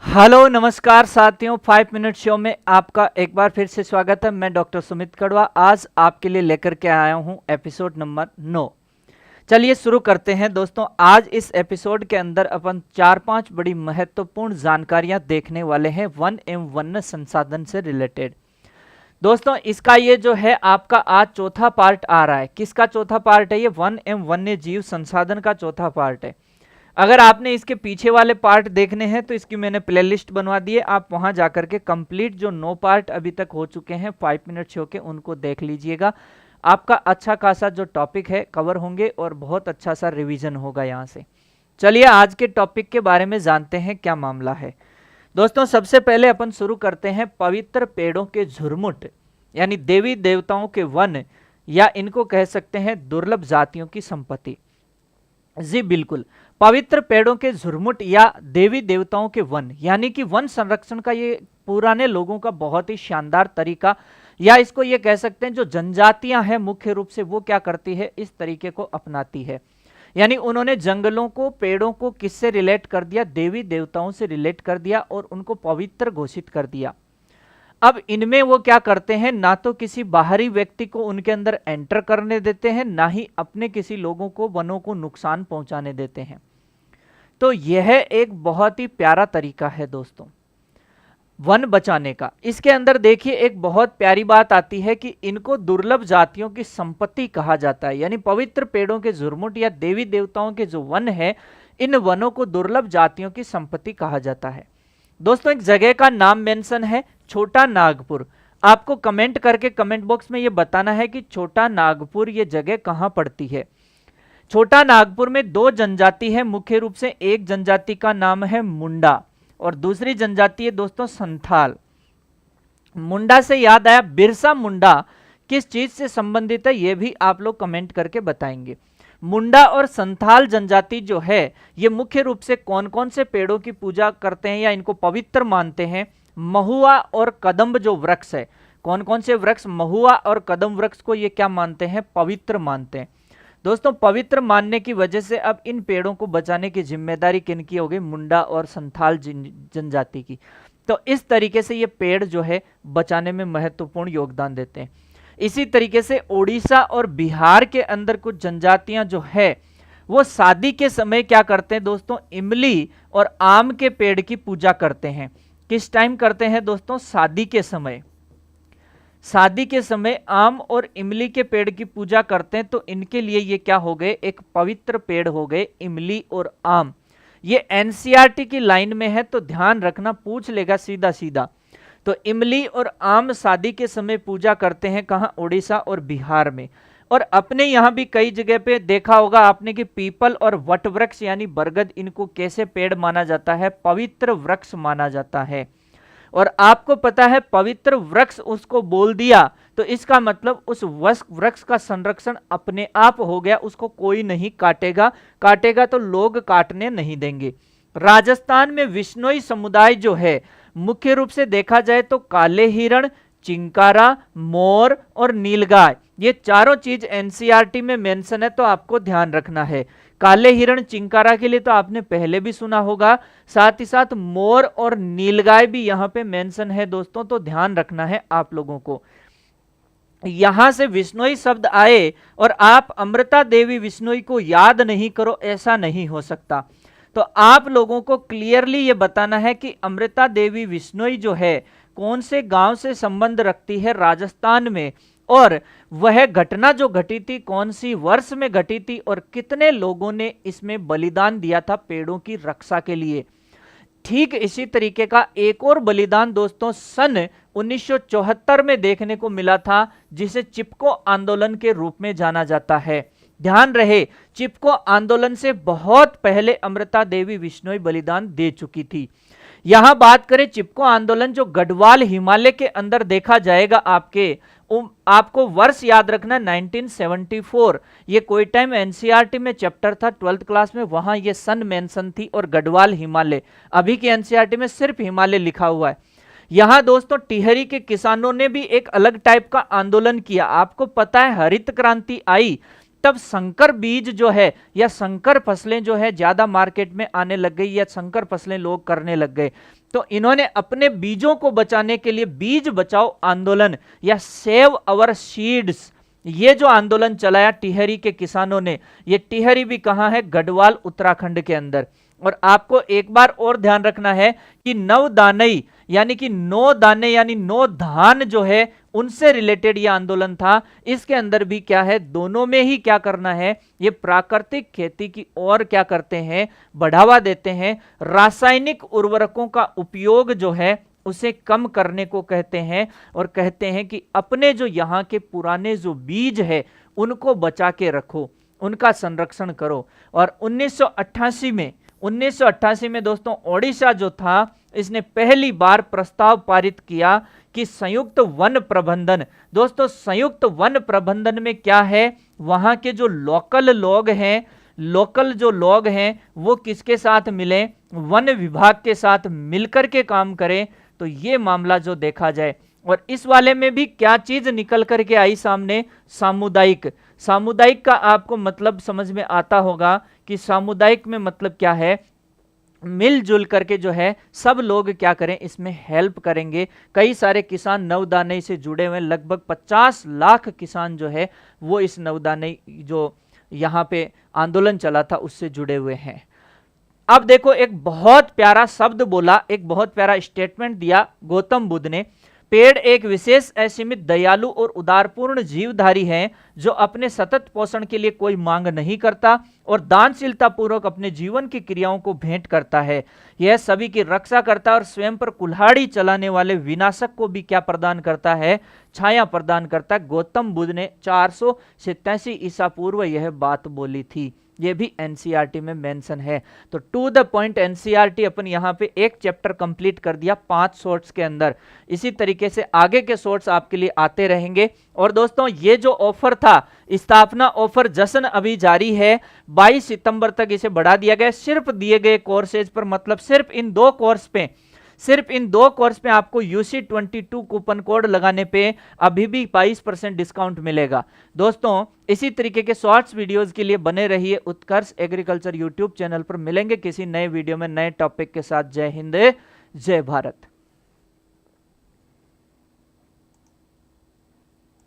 Hello नमस्कार साथियों, 5 minute show में आपका एक बार फिर से स्वागत है। मैं डॉक्टर सुमित कड़वा आज आपके लिए लेकर के आया हूं एपिसोड नंबर 9। चलिए शुरू करते हैं दोस्तों। आज इस एपिसोड के अंदर अपन 4-5 बड़ी महत्वपूर्ण जानकारियां देखने वाले हैं वन एवं वन्य संसाधन से रिलेटेड। दोस्तों इसका ये जो है आपका आज चौथा पार्ट आ रहा है। किसका चौथा पार्ट है? ये वन एवं वन्य जीव संसाधन का चौथा पार्ट है। अगर आपने इसके पीछे वाले पार्ट देखने हैं तो इसकी मैंने प्लेलिस्ट बनवा दी है, आप वहां जाकर के कंप्लीट जो 9 पार्ट अभी तक हो चुके हैं 5 मिनट शो के उनको देख लीजिएगा। आपका अच्छा खासा जो टॉपिक है कवर होंगे और बहुत अच्छा सा रिवीजन होगा यहाँ से। चलिए आज के टॉपिक के बारे में जानते हैं क्या मामला है। दोस्तों सबसे पहले अपन शुरू करते हैं पवित्र पेड़ों के झुरमुट यानी देवी देवताओं के वन, या इनको कह सकते हैं दुर्लभ जातियों की संपत्ति। जी बिल्कुल, पवित्र पेड़ों के झुरमुट या देवी देवताओं के वन यानी कि वन संरक्षण का ये पुराने लोगों का बहुत ही शानदार तरीका, या इसको ये कह सकते हैं जो जनजातियां हैं मुख्य रूप से वो क्या करती है, इस तरीके को अपनाती है। यानी उन्होंने जंगलों को पेड़ों को किससे रिलेट कर दिया? देवी देवताओं से रिलेट कर दिया और उनको पवित्र घोषित कर दिया। अब इनमें वो क्या करते हैं, ना तो किसी बाहरी व्यक्ति को उनके अंदर एंटर करने देते हैं, ना ही अपने किसी लोगों को वनों को नुकसान पहुंचाने देते हैं। तो यह एक बहुत ही प्यारा तरीका है दोस्तों वन बचाने का। इसके अंदर देखिए एक बहुत प्यारी बात आती है कि इनको दुर्लभ जातियों की संपत्ति कहा जाता है। यानी पवित्र पेड़ों के झुरमुट या देवी देवताओं के जो वन है, इन वनों को दुर्लभ जातियों की संपत्ति कहा जाता है। दोस्तों एक जगह का नाम मेंशन है छोटा नागपुर। आपको कमेंट करके कमेंट बॉक्स में ये बताना है कि छोटा नागपुर ये जगह कहां पड़ती है। छोटा नागपुर में 2 जनजाति है मुख्य रूप से। एक जनजाति का नाम है मुंडा और दूसरी जनजाति है दोस्तों संथाल। मुंडा से याद आया, बिरसा मुंडा किस चीज से संबंधित है ये भी आप लोग कमेंट करके बताएंगे। मुंडा और संथाल जनजाति जो है ये मुख्य रूप से कौन कौन से पेड़ों की पूजा करते हैं या इनको पवित्र मानते हैं? महुआ और कदम्ब जो वृक्ष है, कौन कौन से वृक्ष? महुआ और कदम वृक्ष को ये क्या मानते हैं? पवित्र मानते हैं। दोस्तों पवित्र मानने की वजह से अब इन पेड़ों को बचाने की जिम्मेदारी किनकी हो गई? मुंडा और संथाल जनजाति की। तो इस तरीके से ये पेड़ जो है बचाने में महत्वपूर्ण योगदान देते हैं। इसी तरीके से ओडिशा और बिहार के अंदर कुछ जनजातियां जो है वो शादी के समय क्या करते हैं दोस्तों? इमली और आम के पेड़ की पूजा करते हैं। किस टाइम करते हैं दोस्तों? शादी के समय। शादी के समय आम और इमली के पेड़ की पूजा करते हैं। तो इनके लिए ये क्या हो गए? एक पवित्र पेड़ हो गए इमली और आम। ये एनसीईआरटी की लाइन में है तो ध्यान रखना, पूछ लेगा सीधा सीधा। तो इमली और आम शादी के समय पूजा करते हैं कहाँ? उड़ीसा और बिहार में। और अपने यहाँ भी कई जगह पे देखा होगा आपने कि पीपल और वट वृक्ष यानी बरगद, इनको कैसे पेड़ माना जाता है? पवित्र वृक्ष माना जाता है। और आपको पता है पवित्र वृक्ष उसको बोल दिया तो इसका मतलब उस वृक्ष का संरक्षण अपने आप हो गया, उसको कोई नहीं काटेगा। काटेगा तो लोग काटने नहीं देंगे। राजस्थान में विश्नोई समुदाय जो है मुख्य रूप से देखा जाए तो काले हिरण, चिंकारा, मोर और नीलगाय, ये चारों चीज एनसीईआरटी में मेंशन है तो आपको ध्यान रखना है। काले हिरण चिंकारा के लिए तो आपने पहले भी सुना होगा, साथ ही साथ मोर और नीलगाय भी यहां पे मेंशन है दोस्तों, तो ध्यान रखना है आप लोगों को। यहां से विश्नोई शब्द आए और आप अमृता देवी विश्नोई को याद नहीं करो, ऐसा नहीं हो सकता। तो आप लोगों को क्लियरली ये बताना है कि अमृता देवी विश्नोई जो है कौन से गांव से संबंध रखती है? राजस्थान में। और वह घटना जो घटी थी कौन सी वर्ष में घटी थी और कितने लोगों ने इसमें बलिदान दिया था पेड़ों की रक्षा के लिए? ठीक इसी तरीके का एक और बलिदान दोस्तों सन 1974 में देखने को मिला था, जिसे चिपको आंदोलन के रूप में जाना जाता है। ध्यान रहे चिपको आंदोलन से बहुत पहले अमृता देवी विश्नोई बलिदान दे चुकी थी। यहां बात करें चिपको आंदोलन जो गढ़वाल हिमालय के अंदर देखा जाएगा, आपको वर्ष याद रखना 1974। ये कोई टाइम एनसीईआरटी में चैप्टर था 12th क्लास में, वहां ये सन मेंशन थी और गढ़वाल हिमालय। अभी की एनसीईआरटी में सिर्फ हिमालय लिखा हुआ है। यहां दोस्तों टिहरी के किसानों ने भी एक अलग टाइप का आंदोलन किया। आपको पता है हरित क्रांति आई तब संकर बीज जो है या संकर फसलें जो है ज्यादा मार्केट में आने लग गई या संकर फसलें लोग करने लग गए। तो इन्होंने अपने बीजों को बचाने के लिए बीज बचाओ आंदोलन या सेव अवर सीड्स, ये जो आंदोलन चलाया टिहरी के किसानों ने, ये टिहरी भी कहां है, गढ़वाल उत्तराखंड के अंदर। और आपको एक बार और ध्यान रखना है कि नवदानई यानी कि 9 दाने यानी 9 धान जो है उनसे रिलेटेड ये आंदोलन था। इसके अंदर भी क्या है, दोनों में ही क्या करना है, ये प्राकृतिक खेती की ओर क्या करते हैं, बढ़ावा देते हैं। रासायनिक उर्वरकों का उपयोग जो है उसे कम करने को कहते हैं और कहते हैं कि अपने जो यहाँ के पुराने जो बीज है उनको बचा के रखो, उनका संरक्षण करो। और 1988 में दोस्तों ओडिशा जो था इसने पहली बार प्रस्ताव पारित किया कि संयुक्त वन प्रबंधन। दोस्तों संयुक्त वन प्रबंधन में क्या है, वहां के जो लोकल लोग हैं वो किसके साथ मिले, वन विभाग के साथ मिलकर के काम करें। तो ये मामला जो देखा जाए, और इस वाले में भी क्या चीज निकल करके आई सामने, सामुदायिक का आपको मतलब समझ में आता होगा कि सामुदायिक में मतलब क्या है, मिलजुल करके जो है सब लोग क्या करें, इसमें हेल्प करेंगे। कई सारे किसान नवदानई से जुड़े हुए, लगभग 50 लाख किसान जो है वो इस नवदानई जो यहाँ पे आंदोलन चला था उससे जुड़े हुए हैं। अब देखो एक बहुत प्यारा शब्द बोला, एक बहुत प्यारा स्टेटमेंट दिया गौतम बुद्ध ने, पेड़ एक विशेष असीमित दयालु और उदारपूर्ण जीवधारी है जो अपने सतत पोषण के लिए कोई मांग नहीं करता और दानशीलता पूर्वक अपने जीवन की क्रियाओं को भेंट करता है। यह सभी की रक्षा करता है और स्वयं पर कुल्हाड़ी चलाने वाले विनाशक को भी क्या प्रदान करता है, छाया प्रदान करता है। गौतम बुद्ध ने 487 ईसा पूर्व यह बात बोली थी। ये भी एनसीईआरटी में मेंशन है। तो टू द पॉइंट एनसीईआरटी अपन यहाँ पे एक चैप्टर कंप्लीट कर दिया 5 शॉर्ट्स के अंदर। इसी तरीके से आगे के शॉर्ट्स आपके लिए आते रहेंगे। और दोस्तों ये जो ऑफर था, स्थापना ऑफर जश्न अभी जारी है, 22 सितंबर तक इसे बढ़ा दिया गया सिर्फ दिए गए कोर्सेज पर, मतलब सिर्फ इन दो कोर्स पे आपको UC22 कूपन कोड लगाने पे अभी भी 22% डिस्काउंट मिलेगा। दोस्तों इसी तरीके के शॉर्ट्स वीडियोस के लिए बने रहिए उत्कर्ष एग्रीकल्चर यूट्यूब चैनल पर। मिलेंगे किसी नए वीडियो में नए टॉपिक के साथ। जय हिंद, जय भारत।